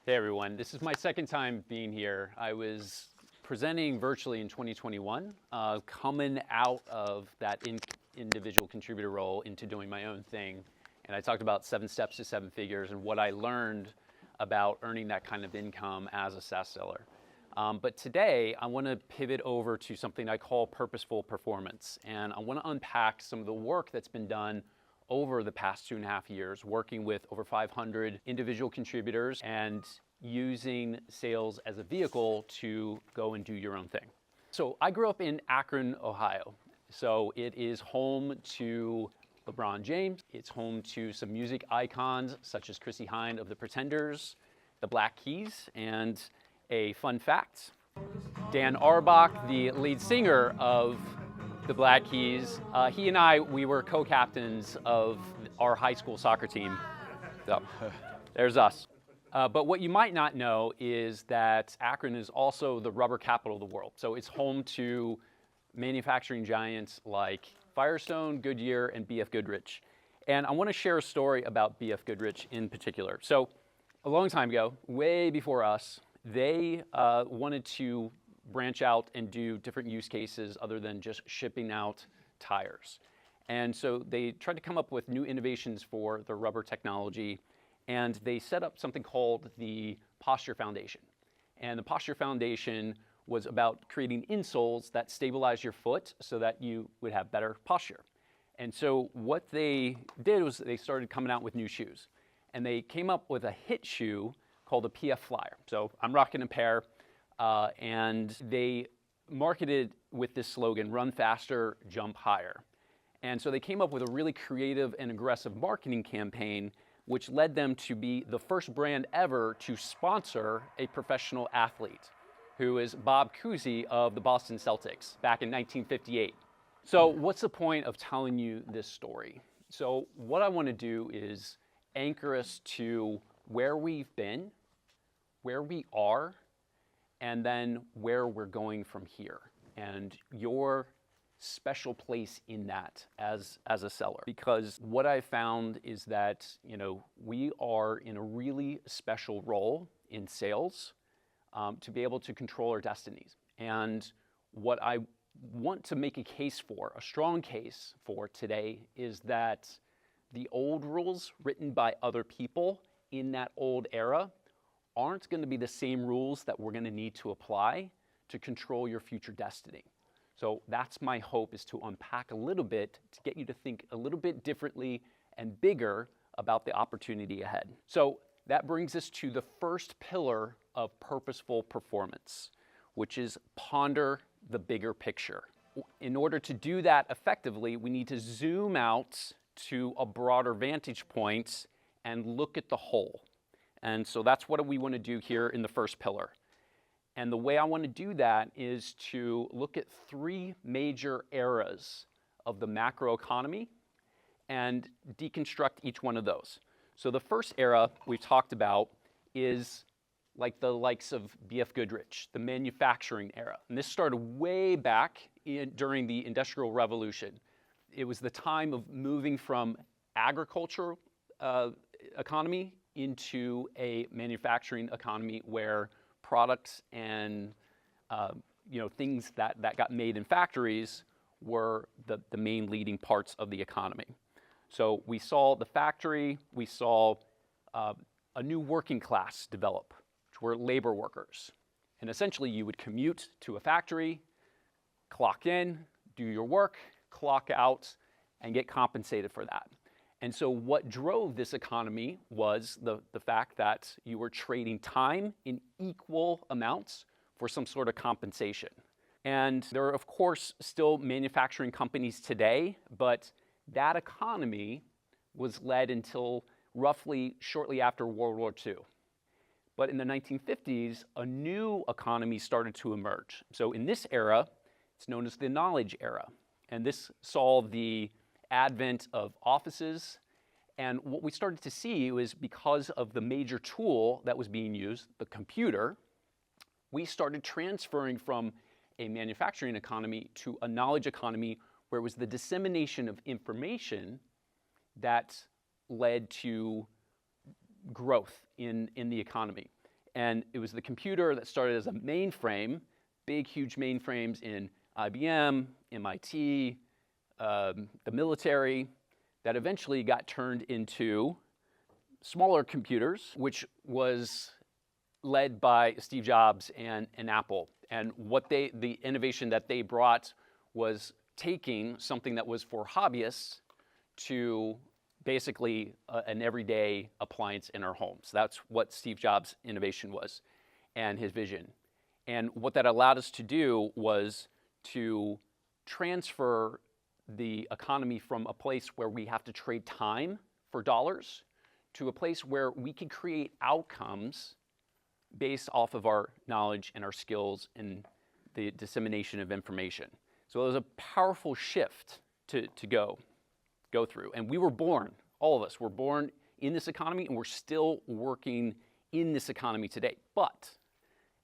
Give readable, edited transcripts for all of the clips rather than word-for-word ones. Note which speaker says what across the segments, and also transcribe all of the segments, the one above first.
Speaker 1: Hey everyone, this is my second time being here. I was presenting virtually in 2021, coming out of that individual contributor role into doing my own thing. And I talked about 7 steps to 7 figures and what I learned about earning that kind of income as a SaaS seller. But today I want to pivot over to something I call purposeful performance. And I want to unpack some of the work that's been done over the past 2.5 years, working with over 500 individual contributors and using sales as a vehicle to go and do your own thing. So I grew up in Akron, Ohio. So it is home to LeBron James. It's home to some music icons such as Chrissie Hynde of the Pretenders, the Black Keys, and a fun fact, Dan Auerbach, the lead singer of the Black Keys, he and I, we were co-captains of our high school soccer team. So there's us. But what you might not know is that Akron is also the rubber capital of the world. So it's home to manufacturing giants like Firestone, Goodyear, and B.F. Goodrich. And I want to share a story about B.F. Goodrich in particular. So a long time ago, way before us, they wanted to branch out and do different use cases other than just shipping out tires. And so they tried to come up with new innovations for the rubber technology, and they set up something called the Posture Foundation. And the Posture Foundation was about creating insoles that stabilize your foot so that you would have better posture. And so what they did was they started coming out with new shoes. And they came up with a hit shoe called a PF Flyer. So I'm rocking a pair. And they marketed with this slogan, run faster, jump higher. And so they came up with a really creative and aggressive marketing campaign, which led them to be the first brand ever to sponsor a professional athlete, who is Bob Cousy of the Boston Celtics back in 1958. So what's the point of telling you this story? So what I want to do is anchor us to where we've been, where we are, and then where we're going from here, and your special place in that as a seller. Because what I found is that, we are in a really special role in sales to be able to control our destinies. And what I want to make a case for, a strong case for today, is that the old rules written by other people in that old era aren't going to be the same rules that we're going to need to apply to control your future destiny. So that's my hope, is to unpack a little bit, to get you to think a little bit differently and bigger about the opportunity ahead. So that brings us to the first pillar of purposeful performance, which is ponder the bigger picture. In order to do that effectively, we need to zoom out to a broader vantage point and look at the whole. And so that's what we want to do here in the first pillar. And the way I want to do that is to look at 3 major eras of the macroeconomy and deconstruct each one of those. So the first era we've talked about is like the likes of B.F. Goodrich, the manufacturing era. And this started way back during the Industrial Revolution. It was the time of moving from agricultural economy into a manufacturing economy where products and things that got made in factories were the main leading parts of the economy. So we saw the factory, we saw a new working class develop, which were labor workers. And essentially you would commute to a factory, clock in, do your work, clock out, and get compensated for that. And so what drove this economy was the fact that you were trading time in equal amounts for some sort of compensation. And there are, of course, still manufacturing companies today, but that economy was led until roughly shortly after World War II. But in the 1950s, a new economy started to emerge. So in this era, it's known as the knowledge era. And this saw the advent of offices. And what we started to see was, because of the major tool that was being used, the computer, we started transferring from a manufacturing economy to a knowledge economy, where it was the dissemination of information that led to growth in the economy. And it was the computer that started as a mainframe, big, huge mainframes in IBM, MIT, the military, that eventually got turned into smaller computers, which was led by Steve Jobs and Apple. And the innovation that they brought was taking something that was for hobbyists to basically an everyday appliance in our homes. That's what Steve Jobs' innovation was and his vision. And what that allowed us to do was to transfer the economy from a place where we have to trade time for dollars to a place where we could create outcomes based off of our knowledge and our skills and the dissemination of information. So it was a powerful shift to go through. And we were born, all of us were born in this economy, and we're still working in this economy today. But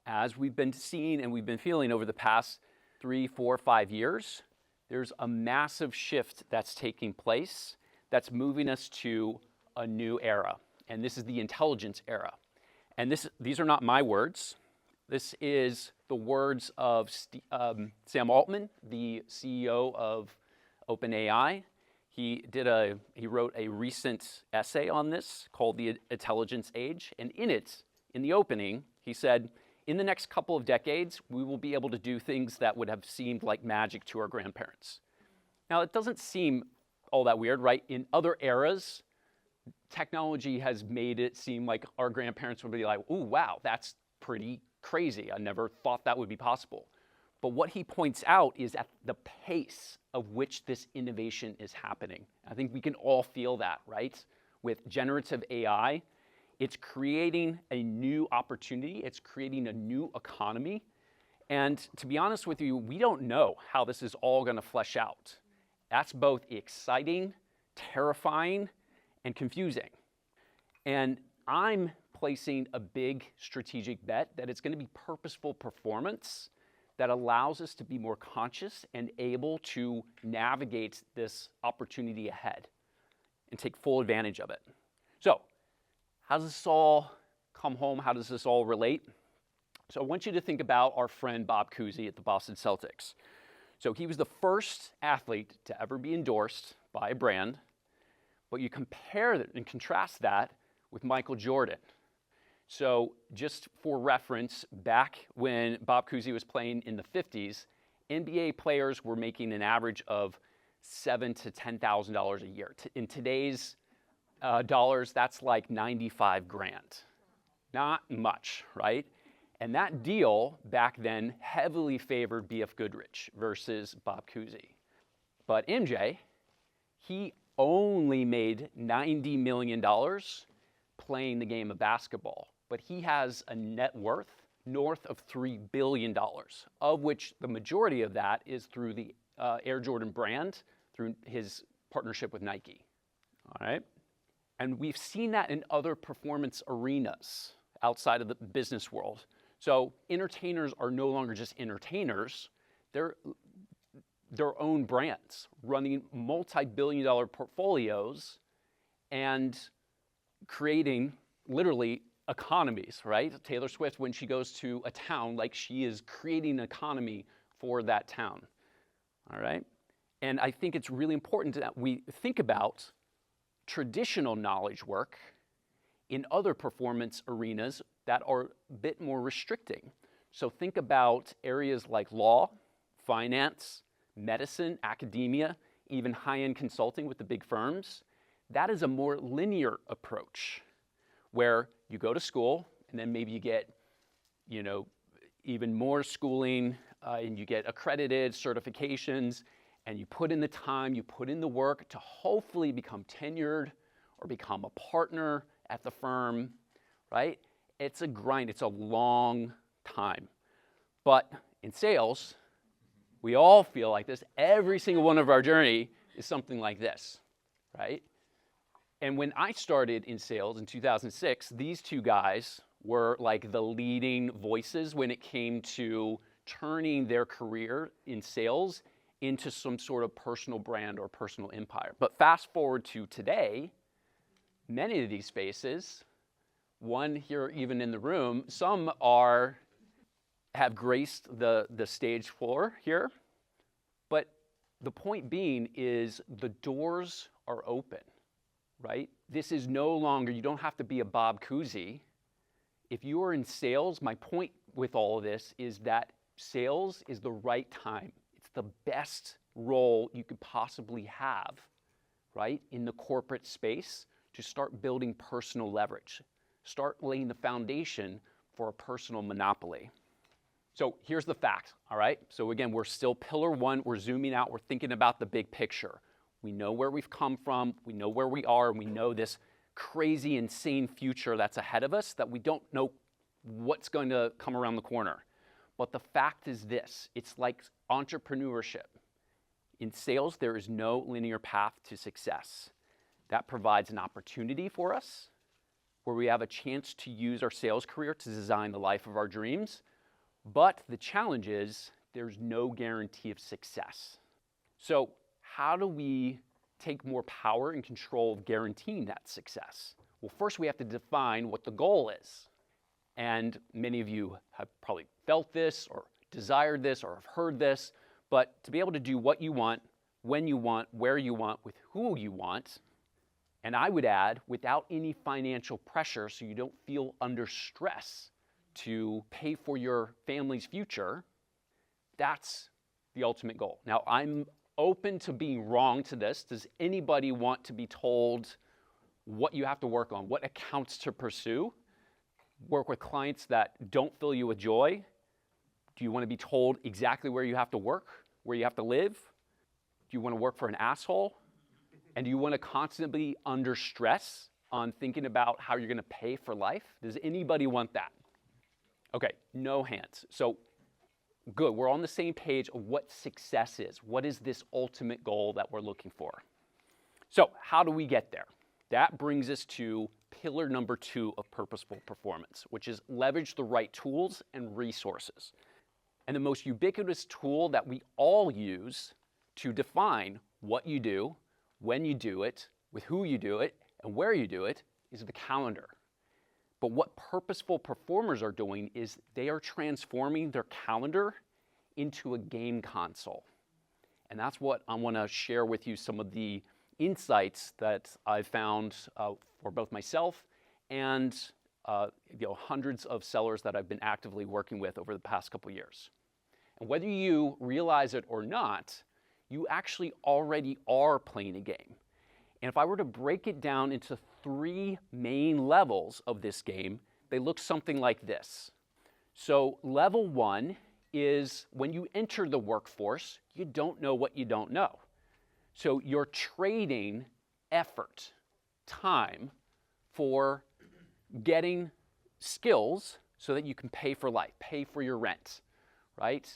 Speaker 1: as we've been seeing and we've been feeling over the past 3, 4, 5 years, there's a massive shift that's taking place that's moving us to a new era. And this is the intelligence era. And these are not my words. This is the words of Sam Altman, the CEO of OpenAI. He wrote a recent essay on this called The Intelligence Age. And in the opening, he said, in the next couple of decades, we will be able to do things that would have seemed like magic to our grandparents. Now, it doesn't seem all that weird, right? In other eras, technology has made it seem like our grandparents would be like, ooh, wow, that's pretty crazy. I never thought that would be possible. But what he points out is at the pace of which this innovation is happening. I think we can all feel that, right? With generative AI, it's creating a new opportunity. It's creating a new economy. And to be honest with you, we don't know how this is all going to flesh out. That's both exciting, terrifying, and confusing. And I'm placing a big strategic bet that it's going to be purposeful performance that allows us to be more conscious and able to navigate this opportunity ahead and take full advantage of it. So, how does this all come home? How does this all relate? So I want you to think about our friend Bob Cousy at the Boston Celtics. So he was the first athlete to ever be endorsed by a brand, but you compare that and contrast that with Michael Jordan. So just for reference, back when Bob Cousy was playing in the 50s, NBA players were making an average of $7,000 to $10,000 a year. In today's dollars, that's like 95 grand. Not much, right? And that deal back then heavily favored B.F. Goodrich versus Bob Cousy. But MJ, he only made $90 million playing the game of basketball. But he has a net worth north of $3 billion, of which the majority of that is through the Air Jordan brand, through his partnership with Nike. All right? And we've seen that in other performance arenas outside of the business world. So entertainers are no longer just entertainers. They're their own brands, running multi-billion-dollar portfolios and creating literally economies, right? Taylor Swift, when she goes to a town, like she is creating an economy for that town, all right? And I think it's really important that we think about traditional knowledge work in other performance arenas that are a bit more restricting. So think about areas like law, finance, medicine, academia, even high-end consulting with the big firms. That is a more linear approach where you go to school and then maybe you get, even more schooling and you get accredited certifications and you put in the time, you put in the work to hopefully become tenured or become a partner at the firm, right? It's a grind, it's a long time. But in sales, we all feel like this. Every single one of our journey is something like this, right? And when I started in sales in 2006, these two guys were like the leading voices when it came to turning their career in sales into some sort of personal brand or personal empire. But fast forward to today, many of these faces one here even in the room. Some have graced the stage floor here. But the point being is the doors are open, right? This is no longer, you don't have to be a Bob Cousy. If you are in sales, my point with all of this is that sales is the right time. It's the best role you could possibly have, right, in the corporate space to start building personal leverage. Start laying the foundation for a personal monopoly. So here's the fact, all right? So again, we're still pillar one. We're zooming out. We're thinking about the big picture. We know where we've come from. We know where we are. And we know this crazy, insane future that's ahead of us that we don't know what's going to come around the corner. But the fact is this. It's like entrepreneurship. In sales, there is no linear path to success. That provides an opportunity for us where we have a chance to use our sales career to design the life of our dreams. But the challenge is there's no guarantee of success. So how do we take more power and control of guaranteeing that success? Well, first we have to define what the goal is. And many of you have probably felt this or desired this or have heard this, but to be able to do what you want, when you want, where you want, with who you want, and I would add, without any financial pressure so you don't feel under stress to pay for your family's future, that's the ultimate goal. Now, I'm open to being wrong to this. Does anybody want to be told what you have to work on, what accounts to pursue? Work with clients that don't fill you with joy? Do you want to be told exactly where you have to work, where you have to live? Do you want to work for an asshole? And do you want to constantly be under stress on thinking about how you're going to pay for life? Does anybody want that? Okay, no hands. So good, we're on the same page of what success is. What is this ultimate goal that we're looking for? So how do we get there? That brings us to pillar number 2 of purposeful performance, which is leverage the right tools and resources. And the most ubiquitous tool that we all use to define what you do, when you do it, with who you do it, and where you do it is the calendar. But what purposeful performers are doing is they are transforming their calendar into a game console. And that's what I want to share with you, some of the insights that I've found for both myself and hundreds of sellers that I've been actively working with over the past couple years. And whether you realize it or not, you actually already are playing a game. And if I were to break it down into 3 main levels of this game, they look something like this. So level 1 is when you enter the workforce, you don't know what you don't know. So you're trading effort, time, for getting skills so that you can pay for life, pay for your rent, right?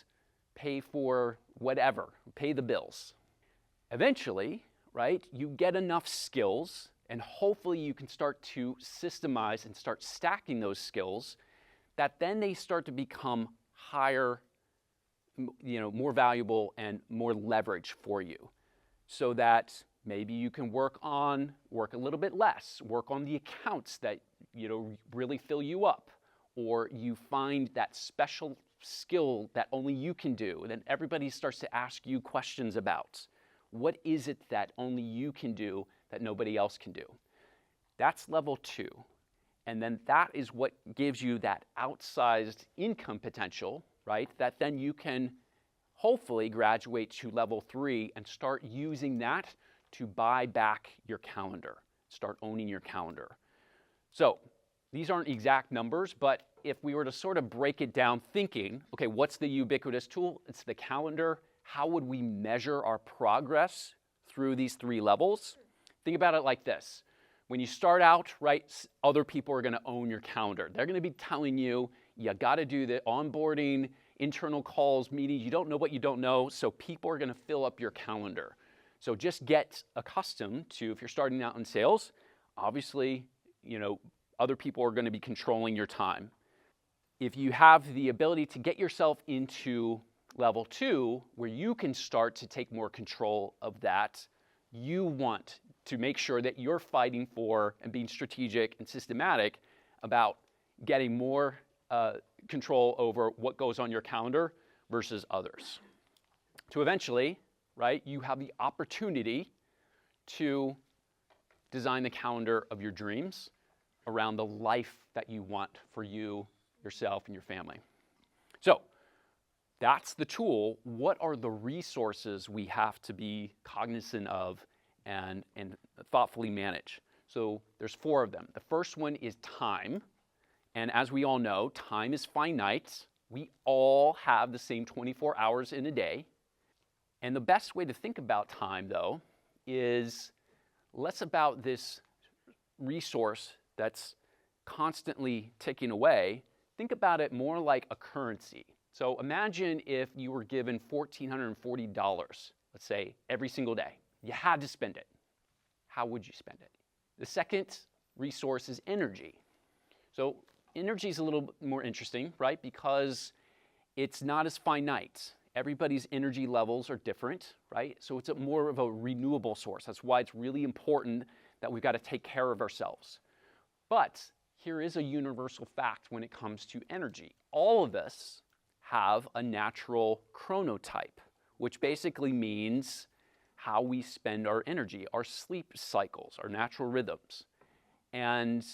Speaker 1: Pay for whatever, pay the bills. Eventually, right, you get enough skills and hopefully you can start to systemize and start stacking those skills that then they start to become higher, more valuable and more leverage for you. So that maybe you can work a little bit less, work on the accounts that really fill you up, or you find that special skill that only you can do, and then everybody starts to ask you questions about. What is it that only you can do that nobody else can do? That's level 2. And then that is what gives you that outsized income potential, right? That then you can hopefully graduate to level 3 and start using that to buy back your calendar, start owning your calendar. So these aren't exact numbers, but if we were to sort of break it down thinking, okay, what's the ubiquitous tool? It's the calendar. How would we measure our progress through these 3 levels? Think about it like this. When you start out, right, other people are going to own your calendar. They're going to be telling you, you got to do the onboarding, internal calls, meetings. You don't know what you don't know, so people are going to fill up your calendar. So just get accustomed to, if you're starting out in sales, obviously, other people are going to be controlling your time. If you have the ability to get yourself into level 2, where you can start to take more control of that, you want to make sure that you're fighting for and being strategic and systematic about getting more control over what goes on your calendar versus others. To eventually, right, you have the opportunity to design the calendar of your dreams around the life that you want for you, yourself, and your family. So that's the tool. What are the resources we have to be cognizant of and thoughtfully manage? So there's 4 of them. The first one is time. And as we all know, time is finite. We all have the same 24 hours in a day. And the best way to think about time, though, is less about this resource that's constantly ticking away. Think about it more like a currency. So imagine if you were given $1,440, let's say, every single day. You had to spend it. How would you spend it? The second resource is energy. So energy is a little bit more interesting, right? Because it's not as finite. Everybody's energy levels are different, right? So it's more of a renewable source. That's why it's really important that we've got to take care of ourselves. But here is a universal fact when it comes to energy. All of us have a natural chronotype, which basically means how we spend our energy, our sleep cycles, our natural rhythms. And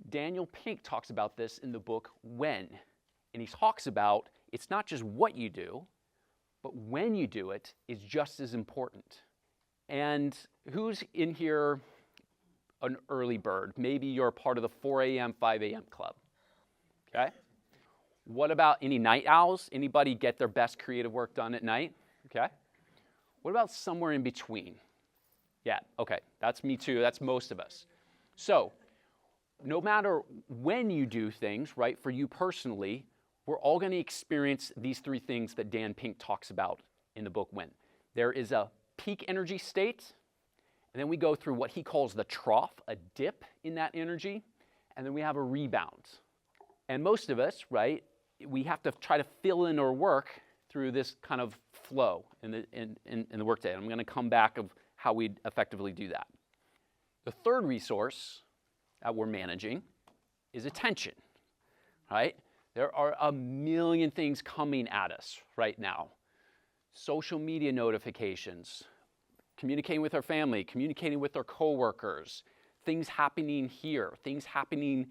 Speaker 1: Daniel Pink talks about this in the book When. And he talks about it's not just what you do, but when you do it is just as important. And who's in here an early bird? Maybe you're a part of the 4 a.m., 5 a.m. club, okay? What about any night owls? Anybody get their best creative work done at night, okay? What about somewhere in between? Yeah, okay, that's me too, that's most of us. So, no matter when you do things, right, for you personally, we're all going to experience these 3 things that Dan Pink talks about in the book When. There is a peak energy state, and then we go through what he calls the trough, a dip in that energy, and then we have a rebound. And most of us, right, we have to try to fill in our work through this kind of flow in the workday. I'm going to come back of how we effectively do that. The third resource that we're managing is attention, right? There are a million things coming at us right now. Social media notifications, communicating with our family, communicating with our coworkers, things happening here, things happening,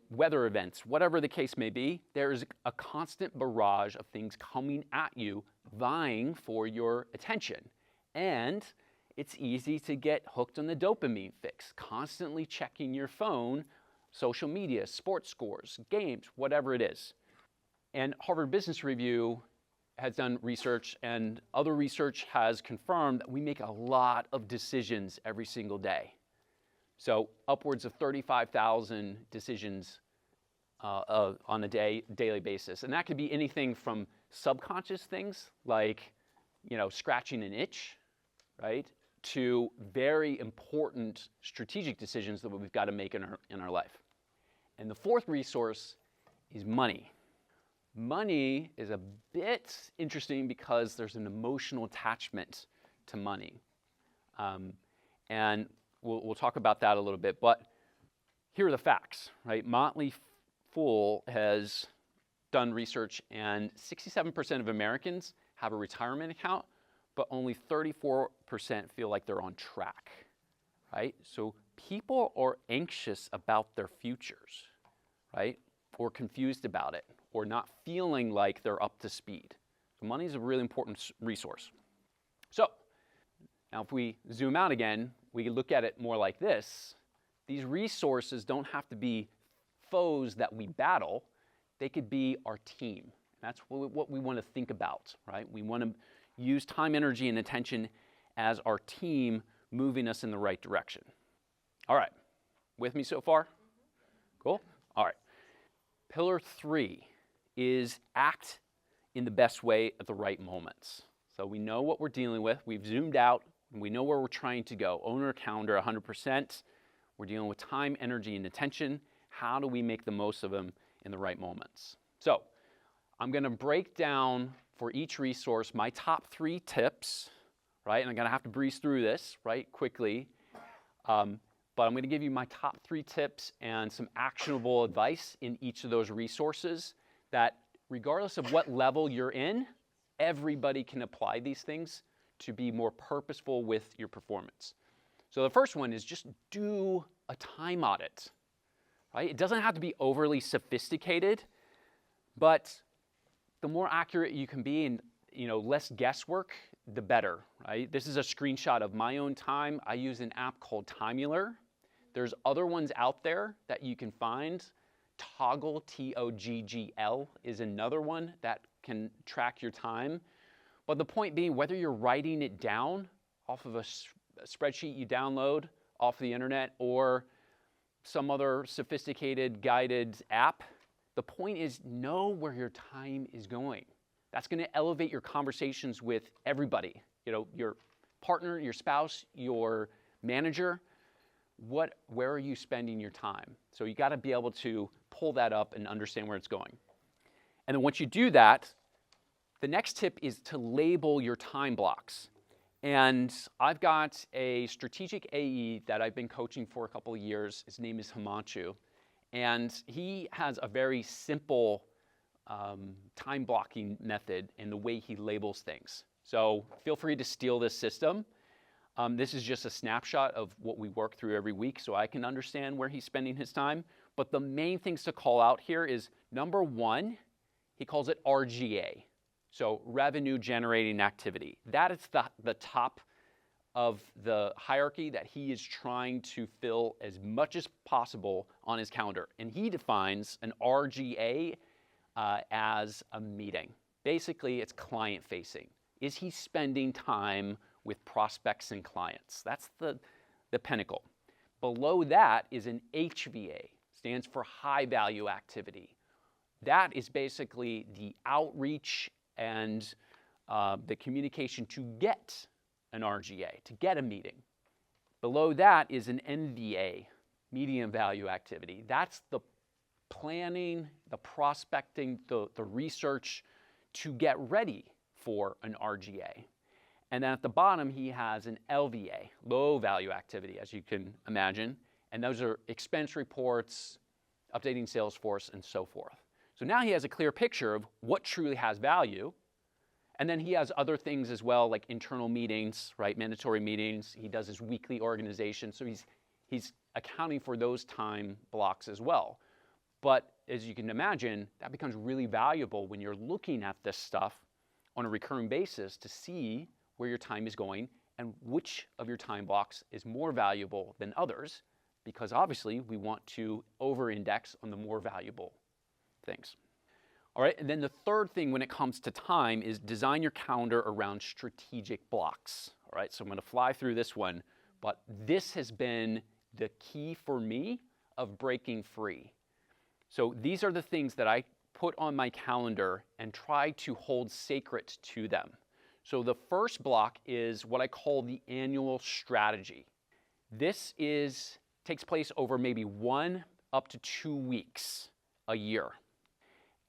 Speaker 1: weather events, whatever the case may be. There is a constant barrage of things coming at you, vying for your attention. And it's easy to get hooked on the dopamine fix, constantly checking your phone, social media, sports scores, games, whatever it is. And Harvard Business Review has done research, and other research has confirmed that we make a lot of decisions every single day. So upwards of 35,000 decisions on a daily basis. And that could be anything from subconscious things like, scratching an itch, right, to very important strategic decisions that we've got to make in our life. And the fourth resource is money. Money is a bit interesting because there's an emotional attachment to money. And we'll talk about that a little bit, but here are the facts, right? Motley Fool has done research, and 67% of Americans have a retirement account, but only 34% feel like they're on track, right? So people are anxious about their futures, right? Or confused about it, or not feeling like they're up to speed. So money is a really important resource. So now if we zoom out again, we look at it more like this. These resources don't have to be foes that we battle. They could be our team. That's what we want to think about, right? We want to use time, energy, and attention as our team moving us in the right direction. All right, with me so far? Cool? All right. Pillar 3 is act in the best way at the right moments. So we know what we're dealing with. We've zoomed out, and we know where we're trying to go. Own our calendar 100%. We're dealing with time, energy, and attention. How do we make the most of them in the right moments? So I'm going to break down for each resource my top 3 tips, right? And I'm going to have to breeze through this, right, quickly. but I'm going to give you my top 3 tips and some actionable advice in each of those resources that regardless of what level you're in, everybody can apply these things to be more purposeful with your performance. So the first one is just do a time audit, right? It doesn't have to be overly sophisticated, but the more accurate you can be and less guesswork, the better, right? This is a screenshot of my own time. I use an app called Timular. There's other ones out there that you can find. Toggl, T-O-G-G-L, is another one that can track your time. But the point being, whether you're writing it down off of a spreadsheet you download off the internet or some other sophisticated guided app, the point is know where your time is going. That's going to elevate your conversations with everybody, your partner, your spouse, your manager. Where are you spending your time? So you got to be able to pull that up and understand where it's going. And then once you do that, the next tip is to label your time blocks. And I've got a strategic AE that I've been coaching for a couple of years. His name is Himanshu. And he has a very simple time blocking method in the way he labels things. So feel free to steal this system. This is just a snapshot of what we work through every week so I can understand where he's spending his time. But the main things to call out here is, number 1, he calls it RGA. So revenue generating activity. That is the top of the hierarchy that he is trying to fill as much as possible on his calendar. And he defines an RGA as a meeting. Basically, it's client facing. Is he spending time with prospects and clients? That's the pinnacle. Below that is an HVA, stands for high value activity. That is basically the outreach and the communication to get an RGA, to get a meeting. Below that is an MVA, medium value activity. That's the planning, the prospecting, the research to get ready for an RGA. And then at the bottom, he has an LVA, low value activity, as you can imagine. And those are expense reports, updating Salesforce, and so forth. So now he has a clear picture of what truly has value. And then he has other things as well, like internal meetings, right? Mandatory meetings. He does his weekly organization. So he's accounting for those time blocks as well. But as you can imagine, that becomes really valuable when you're looking at this stuff on a recurring basis to see where your time is going and which of your time blocks is more valuable than others, because obviously we want to over-index on the more valuable things. All right, and then the third thing when it comes to time is design your calendar around strategic blocks. All right, so I'm going to fly through this one, but this has been the key for me of breaking free. So these are the things that I put on my calendar and try to hold sacred to them. So the first block is what I call the annual strategy. This takes place over maybe 1 up to 2 weeks a year.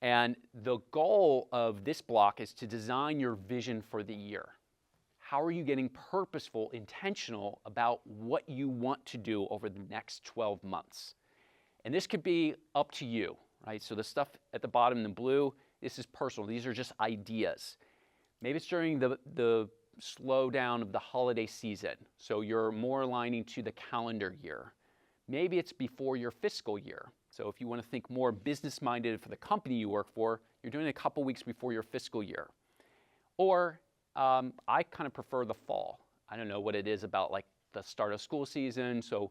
Speaker 1: And the goal of this block is to design your vision for the year. How are you getting purposeful, intentional about what you want to do over the next 12 months? And this could be up to you, right? So the stuff at the bottom in blue, this is personal. These are just ideas. Maybe it's during the slowdown of the holiday season, so you're more aligning to the calendar year. Maybe it's before your fiscal year. So if you want to think more business-minded for the company you work for, you're doing it a couple weeks before your fiscal year. Or I kind of prefer the fall. I don't know what it is about like the start of school season. So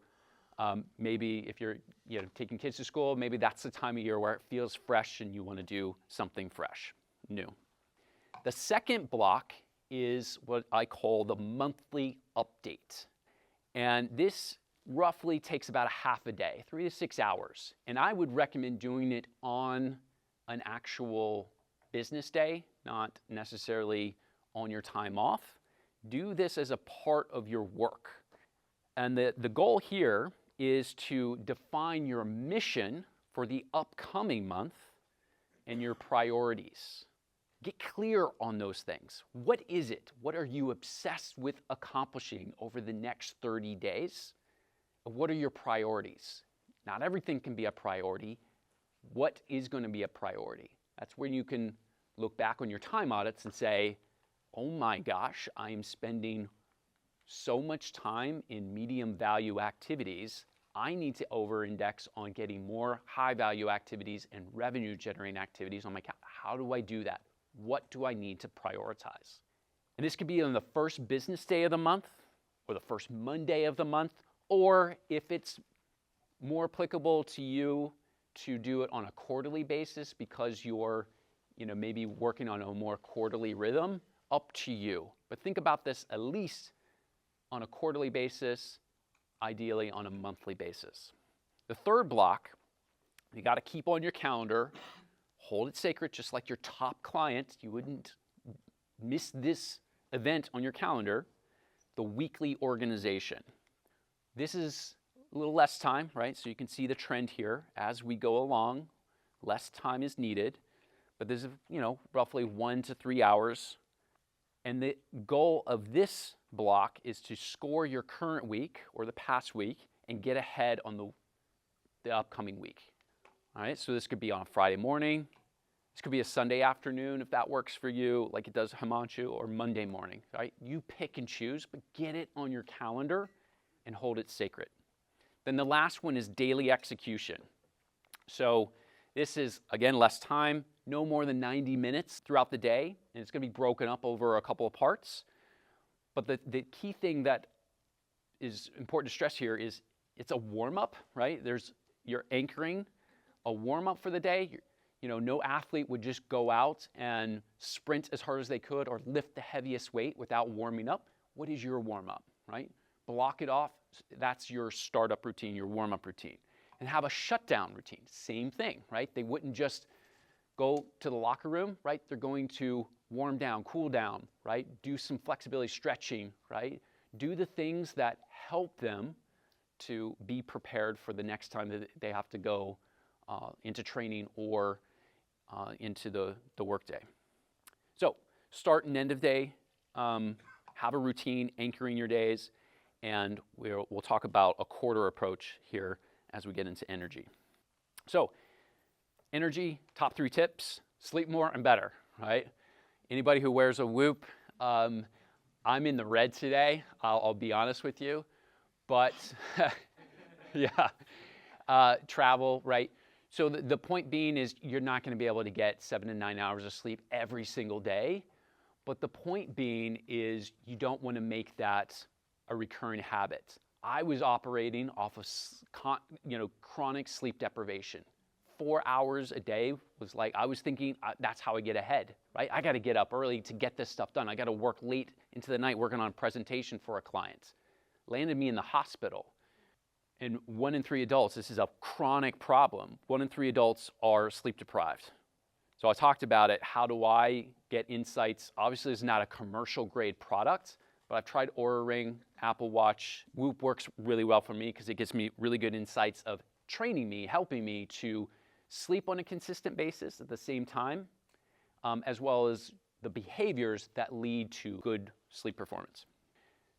Speaker 1: maybe if you're taking kids to school, maybe that's the time of year where it feels fresh and you want to do something fresh, new. The second block is what I call the monthly update. And this roughly takes about a half a day, 3 to 6 hours. And I would recommend doing it on an actual business day, not necessarily on your time off. Do this as a part of your work. And the goal here is to define your mission for the upcoming month and your priorities. Get clear on those things. What is it? What are you obsessed with accomplishing over the next 30 days? of what are your priorities. Not everything can be a priority. What is going to be a priority? That's when you can look back on your time audits and say, oh my gosh, I am spending so much time in medium value activities. I need to over-index on getting more high value activities and revenue generating activities on my account. How do I do that? What do I need to prioritize? And this could be on the first business day of the month or the first Monday of the month, or if it's more applicable to you to do it on a quarterly basis because you're maybe working on a more quarterly rhythm, up to you. But think about this at least on a quarterly basis, ideally on a monthly basis. The third block, you got to keep on your calendar, hold it sacred, just like your top client. You wouldn't miss this event on your calendar, the weekly organization. This is a little less time, right? So you can see the trend here as we go along. Less time is needed, but this is, roughly 1 to 3 hours. And the goal of this block is to score your current week or the past week and get ahead on the upcoming week. All right, so this could be on a Friday morning. This could be a Sunday afternoon if that works for you, like it does Himanshu, or Monday morning, right? You pick and choose, but get it on your calendar and hold it sacred. Then the last one is daily execution. So this is, again, less time, no more than 90 minutes throughout the day, and it's going to be broken up over a couple of parts. But the key thing that is important to stress here is it's a warm-up, right? You're anchoring a warm-up for the day. No athlete would just go out and sprint as hard as they could or lift the heaviest weight without warming up. What is your warm-up, right? Block it off. That's your startup routine, your warm-up routine. And have a shutdown routine. Same thing, right? They wouldn't just go to the locker room, right? They're going to warm down, cool down, right? Do some flexibility stretching, right? Do the things that help them to be prepared for the next time that they have to go into training or into the workday. So start and end of day, have a routine anchoring your days, and we'll talk about a quarter approach here as we get into energy. So energy, top 3 tips: sleep more and better, right? Anybody who wears a Whoop, I'm in the red today, I'll be honest with you, but yeah, travel, right? So the point being is you're not going to be able to get 7 to 9 hours of sleep every single day, but the point being is you don't want to make that a recurring habit. I was operating off of chronic sleep deprivation. 4 hours a day was like, I was thinking that's how I get ahead, right? I got to get up early to get this stuff done. I got to work late into the night working on a presentation for a client. Landed me in the hospital. And 1 in 3 adults, this is a chronic problem. 1 in 3 adults are sleep deprived. So I talked about it. How do I get insights? Obviously, it's not a commercial grade product, but I've tried Oura Ring, Apple Watch. Whoop works really well for me because it gives me really good insights of training me, helping me to sleep on a consistent basis at the same time, as well as the behaviors that lead to good sleep performance.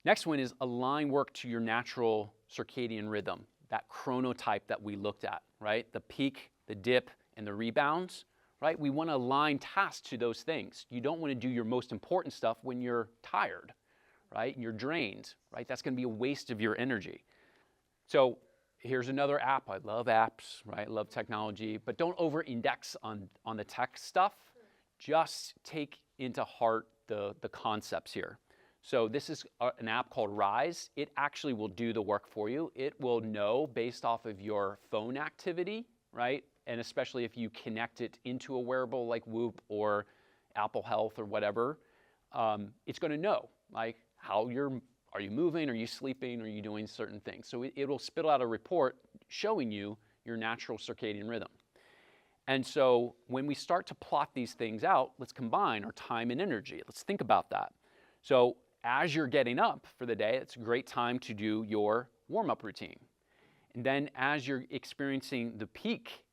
Speaker 1: Next one is align work to your natural circadian rhythm, that chronotype that we looked at, right? The peak, the dip, and the rebounds, right? We want to align tasks to those things. You don't want to do your most important stuff when you're tired, right? And you're drained, right? That's going to be a waste of your energy. So here's another app. I love apps, right? I love technology, but don't over-index on the tech stuff. Just take into heart the concepts here. So this is an app called Rise. It actually will do the work for you. It will know based off of your phone activity, right? And especially if you connect it into a wearable like Whoop or Apple Health or whatever, it's going to know like are you moving? Are you sleeping? Are you doing certain things? So it will spit out a report showing you your natural circadian rhythm. And so when we start to plot these things out, let's combine our time and energy. Let's think about that. So as you're getting up for the day, it's a great time to do your warm-up routine. And then as you're experiencing the peak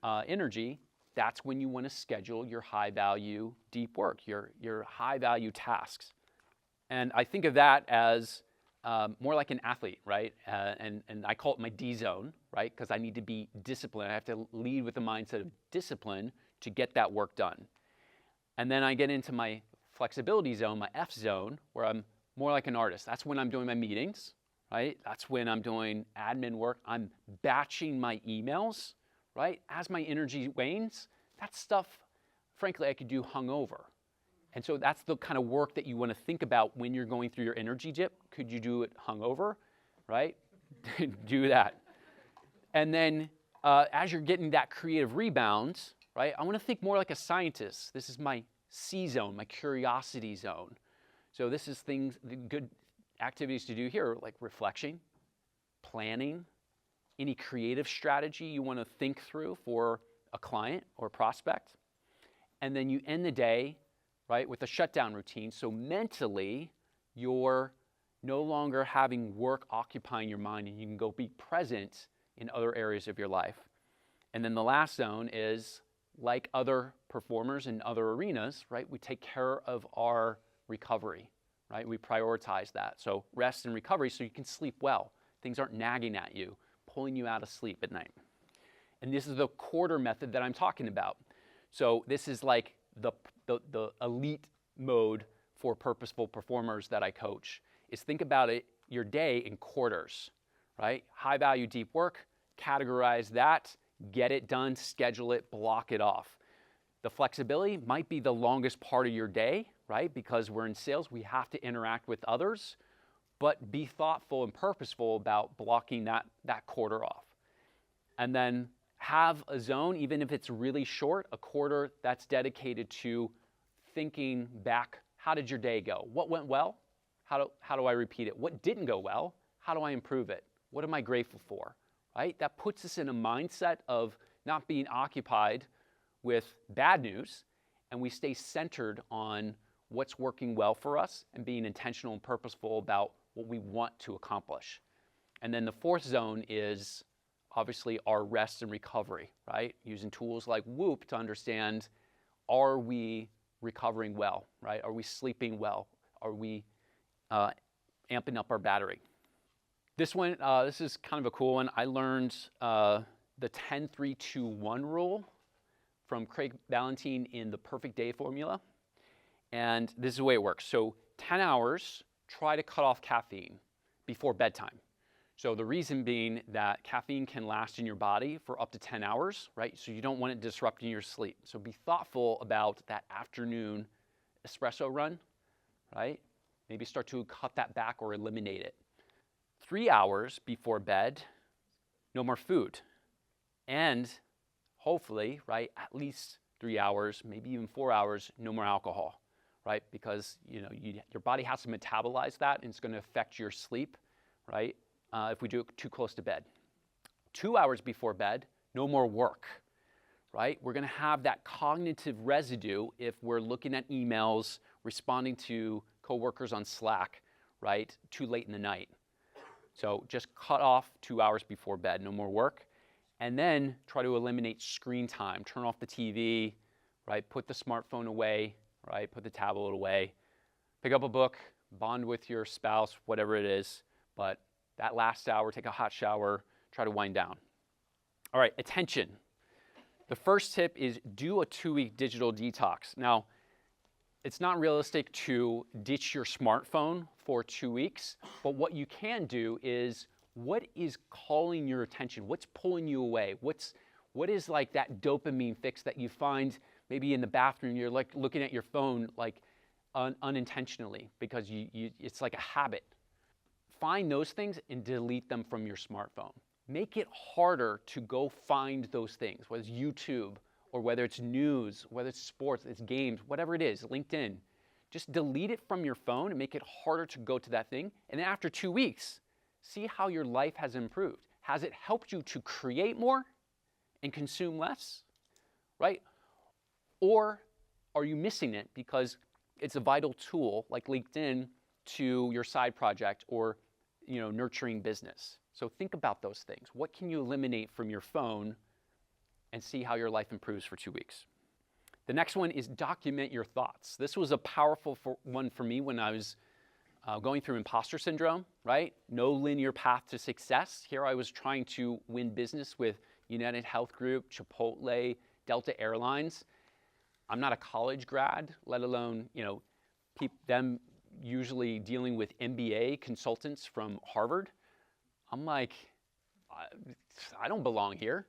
Speaker 1: energy, that's when you want to schedule your high-value deep work, your high-value tasks. And I think of that as more like an athlete, right? And I call it my D zone, right? Because I need to be disciplined. I have to lead with the mindset of discipline to get that work done. And then I get into my flexibility zone, my F zone, where I'm more like an artist. That's when I'm doing my meetings, right? That's when I'm doing admin work. I'm batching my emails, right? As my energy wanes, that stuff, frankly, I could do hungover. And so that's the kind of work that you want to think about when you're going through your energy dip. Could you do it hungover, right? Do that. And then as you're getting that creative rebound, right, I want to think more like a scientist. This is my C zone, my curiosity zone. So this is things, the good activities to do here, like reflection, planning, any creative strategy you want to think through for a client or prospect. And then you end the day, right, with a shutdown routine. So mentally, you're no longer having work occupying your mind, and you can go be present in other areas of your life. And then the last zone is, like other performers in other arenas, right, we take care of our recovery, right? We prioritize that. So rest and recovery so you can sleep well. Things aren't nagging at you, pulling you out of sleep at night. And this is the quarter method that I'm talking about. So this is like the elite mode for purposeful performers that I coach, is think about it, your day in quarters, right? High value, deep work, categorize that, get it done, schedule it, block it off. The flexibility might be the longest part of your day, right? Because we're in sales, we have to interact with others, but be thoughtful and purposeful about blocking that quarter off. And then have a zone, even if it's really short, a quarter that's dedicated to thinking back, how did your day go? What went well? How do I repeat it? What didn't go well? How do I improve it? What am I grateful for? Right? That puts us in a mindset of not being occupied with bad news, and we stay centered on what's working well for us and being intentional and purposeful about what we want to accomplish. And then the fourth zone is obviously our rest and recovery, right? Using tools like Whoop to understand, are we recovering well, right? Are we sleeping well? Are we amping up our battery? This one, this is kind of a cool one. I learned the 10-3-2-1 rule from Craig Ballantyne in the Perfect Day Formula. And this is the way it works. So 10 hours, try to cut off caffeine before bedtime. So the reason being that caffeine can last in your body for up to 10 hours, right? So you don't want it disrupting your sleep. So be thoughtful about that afternoon espresso run, right? Maybe start to cut that back or eliminate it. 3 hours before bed, no more food. And hopefully, right, at least 3 hours, maybe even 4 hours, no more alcohol, right? Because your body has to metabolize that, and it's going to affect your sleep, right? If we do it too close to bed. 2 hours before bed, no more work, right? We're going to have that cognitive residue if we're looking at emails, responding to coworkers on Slack, right, too late in the night. So just cut off 2 hours before bed, no more work. And then try to eliminate screen time. Turn off the TV, right? Put the smartphone away, right? Put the tablet away. Pick up a book, bond with your spouse, whatever it is. But that last hour, take a hot shower, try to wind down. All right, attention. The first tip is do a 2-week digital detox. Now, it's not realistic to ditch your smartphone for 2 weeks, but what you can do is, what is calling your attention? What's pulling you away? What is like that dopamine fix that you find maybe in the bathroom? You're like looking at your phone like unintentionally because it's like a habit. Find those things and delete them from your smartphone. Make it harder to go find those things, whether it's YouTube or whether it's news, whether it's sports, it's games, whatever it is, LinkedIn. Just delete it from your phone and make it harder to go to that thing. And then after 2 weeks, see how your life has improved. Has it helped you to create more and consume less, right? Or are you missing it because it's a vital tool like LinkedIn to your side project or nurturing business? So think about those things. What can you eliminate from your phone and see how your life improves for 2 weeks? The next one is document your thoughts. This was a powerful one for me when I was going through imposter syndrome, right? No linear path to success. Here I was trying to win business with United Health Group, Chipotle, Delta Airlines. I'm not a college grad, let alone, them usually dealing with MBA consultants from Harvard. I'm like, I don't belong here.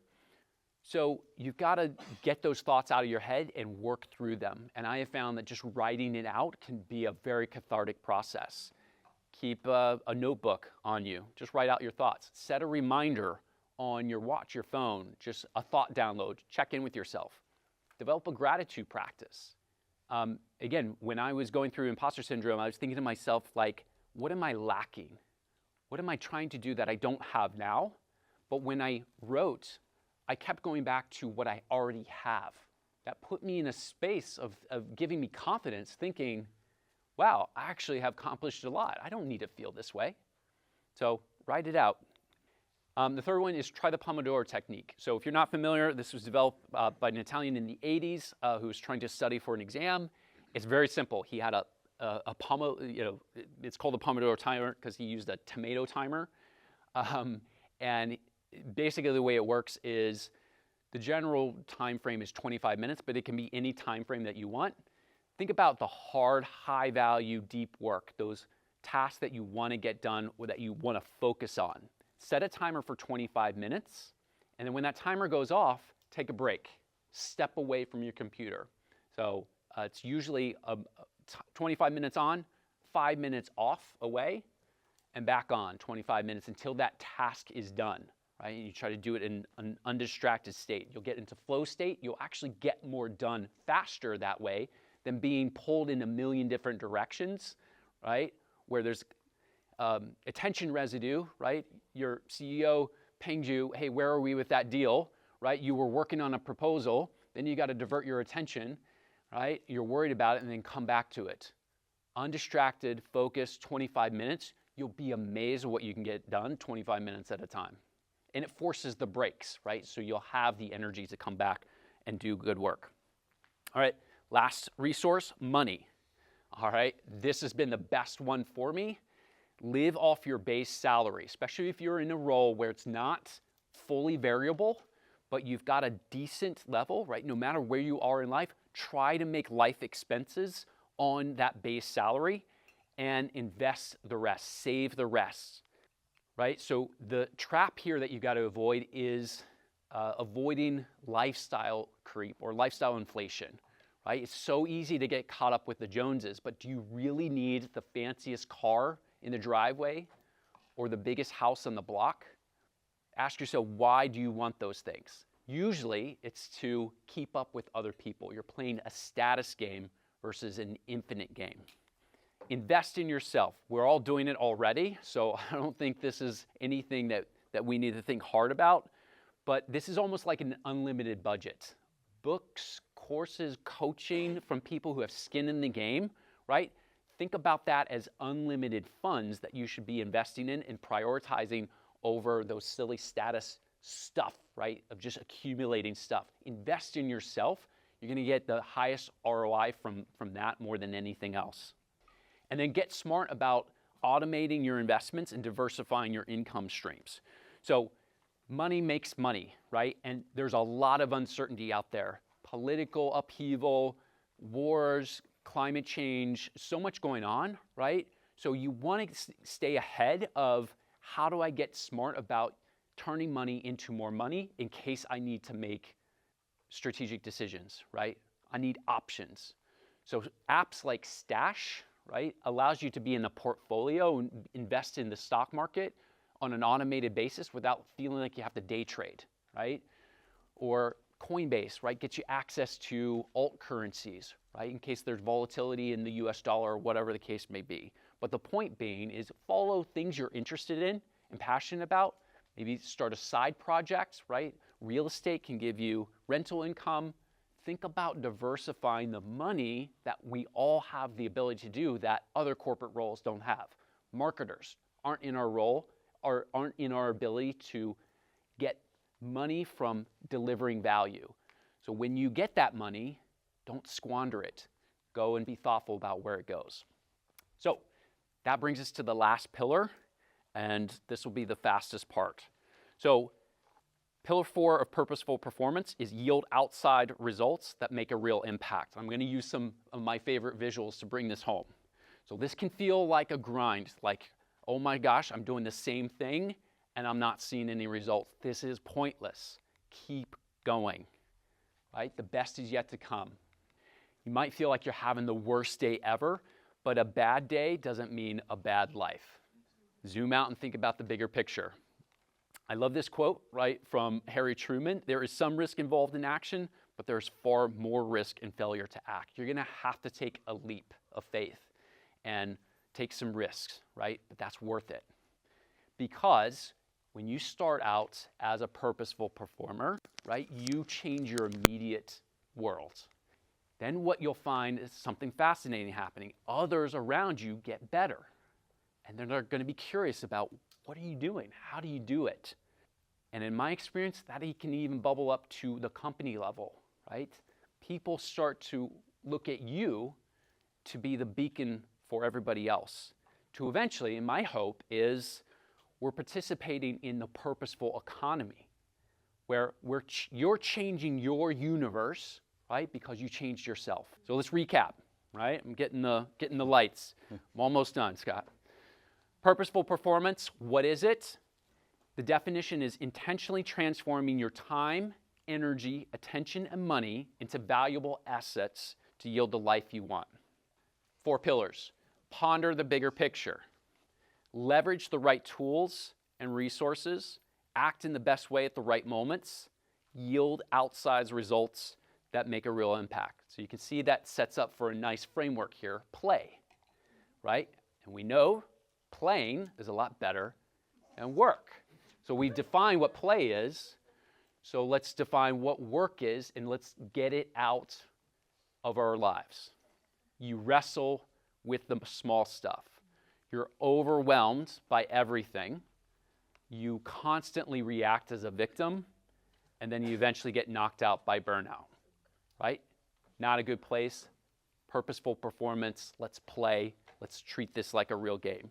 Speaker 1: So you've got to get those thoughts out of your head and work through them. And I have found that just writing it out can be a very cathartic process. Keep a notebook on you. Just write out your thoughts. Set a reminder on your watch, your phone, just a thought download. Check in with yourself. Develop a gratitude practice. Again, when I was going through imposter syndrome, I was thinking to myself, like, what am I lacking? What am I trying to do that I don't have now? But when I wrote, I kept going back to what I already have. That put me in a space of giving me confidence, thinking, wow, I actually have accomplished a lot. I don't need to feel this way. So write it out. The third one is try the Pomodoro technique. So if you're not familiar, this was developed by an Italian in the 80s who was trying to study for an exam. It's very simple. He had a Pomodoro, it's called a Pomodoro timer because he used a tomato timer. And basically the way it works is the general time frame is 25 minutes, but it can be any time frame that you want. Think about the hard, high value, deep work, those tasks that you want to get done or that you want to focus on. Set a timer for 25 minutes, and then when that timer goes off, take a break. Step away from your computer. So it's usually 25 minutes on, 5 minutes off, away, and back on 25 minutes until that task is done. Right? And you try to do it in an undistracted state. You'll get into flow state. You'll actually get more done faster that way than being pulled in a million different directions, right? Where there's attention residue, right? Your CEO pinged you, hey, where are we with that deal, right? You were working on a proposal, then you got to divert your attention, right? You're worried about it and then come back to it. Undistracted, focused, 25 minutes. You'll be amazed at what you can get done 25 minutes at a time. And it forces the brakes, right? So you'll have the energy to come back and do good work. All right, last resource, money. All right, this has been the best one for me. Live off your base salary, especially if you're in a role where it's not fully variable, but you've got a decent level, right? No matter where you are in life, try to make life expenses on that base salary and invest the rest, save the rest. Right? So the trap here that you got to avoid is avoiding lifestyle creep or lifestyle inflation. Right? It's so easy to get caught up with the Joneses, but do you really need the fanciest car in the driveway or the biggest house on the block? Ask yourself, why do you want those things? Usually it's to keep up with other people. You're playing a status game versus an infinite game. Invest in yourself. We're all doing it already, so I don't think this is anything that we need to think hard about, but this is almost like an unlimited budget. Books, courses, coaching from people who have skin in the game, right? Think about that as unlimited funds that you should be investing in and prioritizing over those silly status stuff, right? Of just accumulating stuff. Invest in yourself. You're going to get the highest ROI from that more than anything else. And then get smart about automating your investments and diversifying your income streams. So money makes money, right? And there's a lot of uncertainty out there. Political upheaval, wars, climate change, so much going on, right? So you want to stay ahead of how do I get smart about turning money into more money in case I need to make strategic decisions, right? I need options. So apps like Stash, right, allows you to be in a portfolio and invest in the stock market on an automated basis without feeling like you have to day trade, right? Or Coinbase, right, gets you access to alt currencies, right, in case there's volatility in the US dollar or whatever the case may be. But the point being is follow things you're interested in and passionate about. Maybe start a side project, right? Real estate can give you rental income. Think about diversifying the money that we all have the ability to do that other corporate roles don't have. Marketers aren't in our role, or aren't in our ability to get money from delivering value. So when you get that money, don't squander it. Go and be thoughtful about where it goes. So That brings us to the last pillar, and this will be the fastest part. So pillar 4 of purposeful performance is yield outside results that make a real impact. I'm going to use some of my favorite visuals to bring this home. So this can feel like a grind, like, oh my gosh, I'm doing the same thing and I'm not seeing any results. This is pointless. Keep going, right? The best is yet to come. You might feel like you're having the worst day ever, but a bad day doesn't mean a bad life. Zoom out and think about the bigger picture. I love this quote, right, from Harry Truman. There is some risk involved in action, but there's far more risk in failure to act. You're going to have to take a leap of faith and take some risks, right? But that's worth it. Because when you start out as a purposeful performer, right, you change your immediate world. Then what you'll find is something fascinating happening. Others around you get better. And they're going to be curious about, what are you doing? How do you do it? And in my experience, that can even bubble up to the company level, right? People start to look at you to be the beacon for everybody else. To eventually, and my hope is, we're participating in the purposeful economy, where you're changing your universe, right? Because you changed yourself. So let's recap, right? I'm getting the lights. I'm almost done, Scott. Purposeful performance, what is it? The definition is intentionally transforming your time, energy, attention, and money into valuable assets to yield the life you want. 4 pillars. Ponder the bigger picture. Leverage the right tools and resources. Act in the best way at the right moments. Yield outsized results that make a real impact. So you can see that sets up for a nice framework here. Play, right? And we know playing is a lot better than work. So we've defined what play is. So let's define what work is, and let's get it out of our lives. You wrestle with the small stuff. You're overwhelmed by everything. You constantly react as a victim, and then you eventually get knocked out by burnout, right? Not a good place. Purposeful performance. Let's play. Let's treat this like a real game.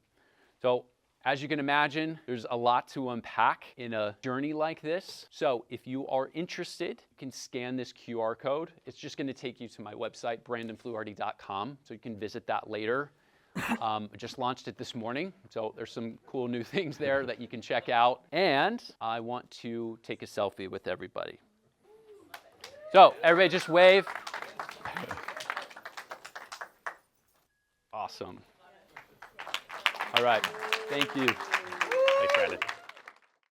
Speaker 1: So as you can imagine, there's a lot to unpack in a journey like this. So if you are interested, you can scan this QR code. It's just going to take you to my website, brandonfluharty.com, so you can visit that later. I just launched it this morning, so there's some cool new things there that you can check out. And I want to take a selfie with everybody. So everybody just wave. Awesome. All right. Thank you.
Speaker 2: Thanks, Brandon.